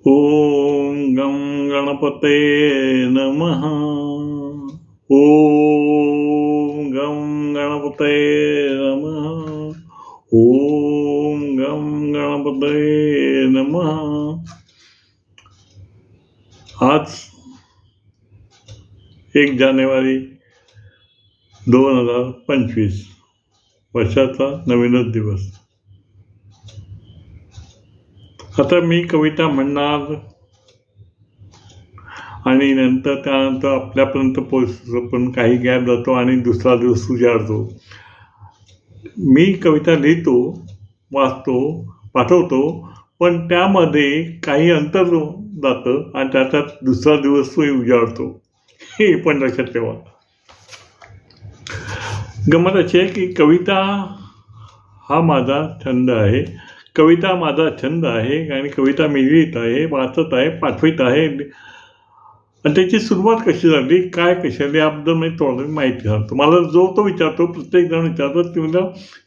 ओम गं गणपते नमः. ओम गं गणपते नमः. ओम गं गणपते नमः. आज 1 जानेवारी 2025 वर्षाचा नवीनच दिवस. आता मी कविता म्हणणार आणि त्यानंतर आपल्यापर्यंत पोहोचतो, पण काही गॅप जातो आणि दुसरा दिवस उजाडतो. मी कविता लिहितो, वाचतो, पाठवतो, पण त्यामध्ये काही अंतर जातं आणि त्याच्यात दुसरा दिवस उजाडतो. हे पण लक्षात ठेवा. गंमत अशी आहे की कविता हा माझा छंद आहे. कविता माझा छंद आहे आणि कविता मी लिहित आहे, वाचत आहे, पाठवित आहे. आणि त्याची सुरुवात कशी झाली, काय कशी झाली याबद्दल मी थोडं माहिती सांगतो. मला जो तो विचारतो, प्रत्येक जण विचारतो की मला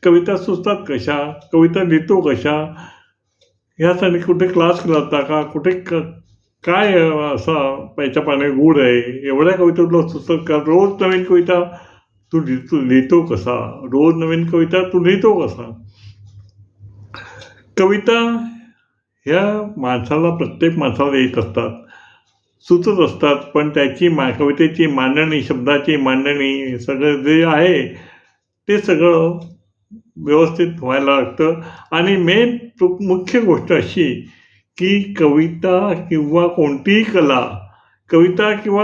कविता सुचतात कशा, कविता लिहितो कशा, ह्यासाठी कुठे क्लास केला होता का, कुठे काय असा पैच्या पाणी गुड आहे, एवढ्या कविता तुला सुचतात का, रोज नवीन कविता तू लिहितो कसा, रोज नवीन कविता तू लिहितो कसा. कविता ह्या प्रत्येक माणसाला येत असतात, सुचत असतात, पण त्याची कवितेची मांडणी, शब्दाची मांडणी, सगळं जे आहे ते सगळं व्यवस्थित व्हायला लागतं. आणि मुख्य गोष्ट अशी की कविता किंवा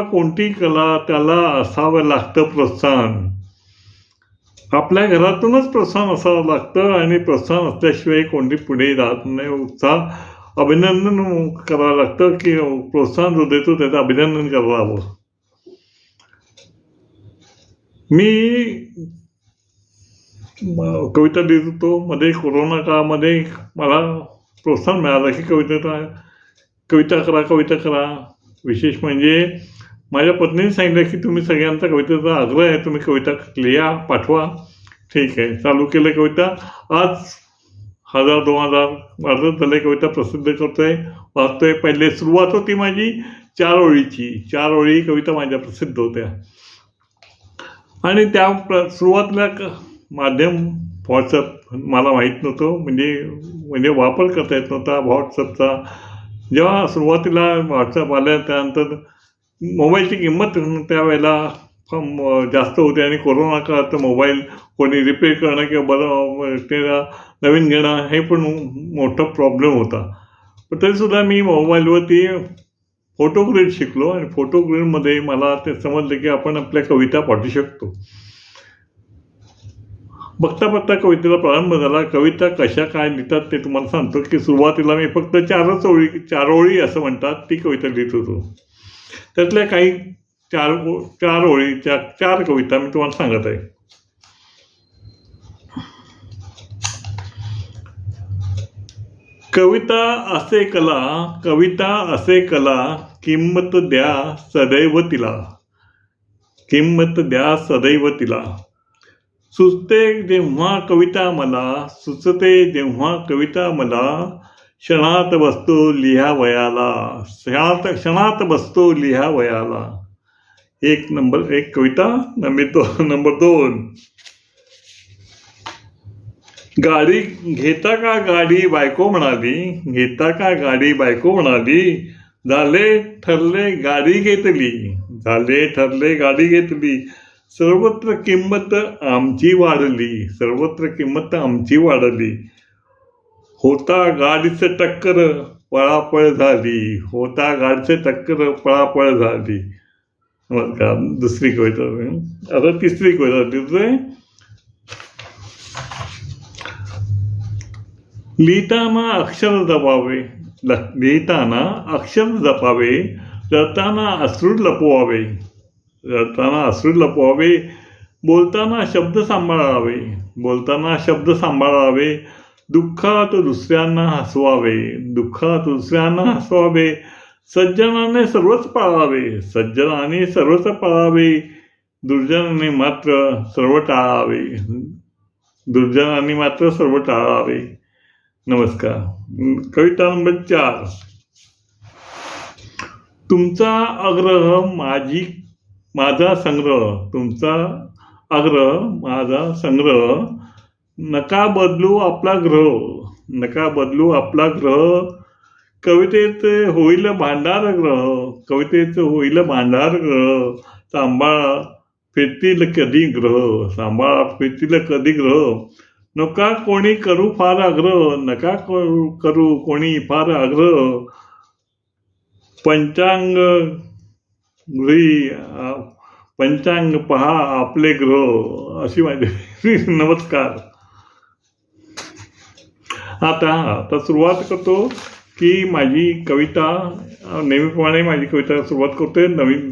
कोणतीही कला त्याला असावं लागतं प्रोत्साहन. आपल्या घरातूनच प्रोत्साहन असावं लागतं आणि प्रोत्साहन असल्याशिवाय कोणती पुढे जात नाही. अभिनंदन करावं लागतं की प्रोत्साहन जो देतो त्याचं अभिनंदन करावं. मी कविता लिहित होतो. मध्ये कोरोना काळामध्ये मला प्रोत्साहन मिळालं की कविता करा. विशेष म्हणजे माझ्या पत्नीने सांगितलं की तुम्ही सगळ्यांचा कवितेचा आग्रह आहे, तुम्ही कविता लिहा, पाठवा. ठीक आहे, चालू केलं कविता. आज 1000-2000 वाजत झाले कविता प्रसिद्ध करतोय, वाचतोय. पहिले सुरुवात होती माझी 4 ओळीची. 4 ओळी कविता माझ्या प्रसिद्ध होत्या. आणि त्या सुरुवातीला माध्यम व्हॉट्सअप मला माहीत नव्हतं, म्हणजे वापर करता येत नव्हता व्हॉट्सअपचा. जेव्हा सुरुवातीला व्हॉट्सअप आल्या त्यानंतर मोबाईलची किंमत त्यावेळेला जास्त होते आणि कोरोना काळात मोबाईल कोणी रिपेअर करणं किंवा त्याला नवीन घेणं हे पण मोठा प्रॉब्लेम होता. पण तरीसुद्धा मी मोबाईलवरती फोटो ग्रेड शिकलो आणि फोटो ग्रेडमध्ये मला ते समजलं की आपण आपल्या कविता पाठवू शकतो. बघता कवितेला प्रारंभ झाला. कविता कशा काय लिहितात ते तुम्हाला सांगतो की सुरुवातीला मी फक्त 4 ओळी असं म्हणतात ती कविता लिहित होतो. त्यातल्या काही 4 ओळीच्या 4 कविता मी तुम्हाला सांगत आहे. कविता असे कला किंमत द्या सदैव तिला. सुचते जेव्हा कविता मला क्षणात बसतो लिहावयाला. एक कविता. नंबर 2. गाडी घेता का गाडी बायको म्हणाली, झाले ठरले गाडी घेतली. सर्वत्र किंमत आमची वाढली. होता गाडीचं टक्कर पळापळ झाली. नमस्कार. दुसरी कविता. आता तिसरी कविता लिहितोय. लिहिताना अक्षर जपावे, रडताना अश्रू लपवावे, बोलताना शब्द सांभाळावे, दुःखात दुसऱ्यांना हसवावे, सज्जनाने सर्वच पाळावे, दुर्जनाने मात्र सर्व टाळावे. नमस्कार. कविता नंबर 4. तुमचा आग्रह माझा संग्रह, तुमचा आग्रह माझा संग्रह, नका बदलू आपला ग्रह, नका बदलू आपला ग्रह, कवितेचे होईल भांडार ग्रह, कवितेचं होईल भांडार ग्रह, सांभाळा फिरतील कधी ग्रह, सांभाळा फिरतील कधी ग्रह, नका कोणी करू फार आग्रह, नका करू कोणी फार आग्रह, पंचांग पहा आपले ग्रह, अशी माझी नमस्कार. आता सुरुवात करतो की माझी कविता नेहमीप्रमाणे माझी कविता सुरुवात करते. नवीन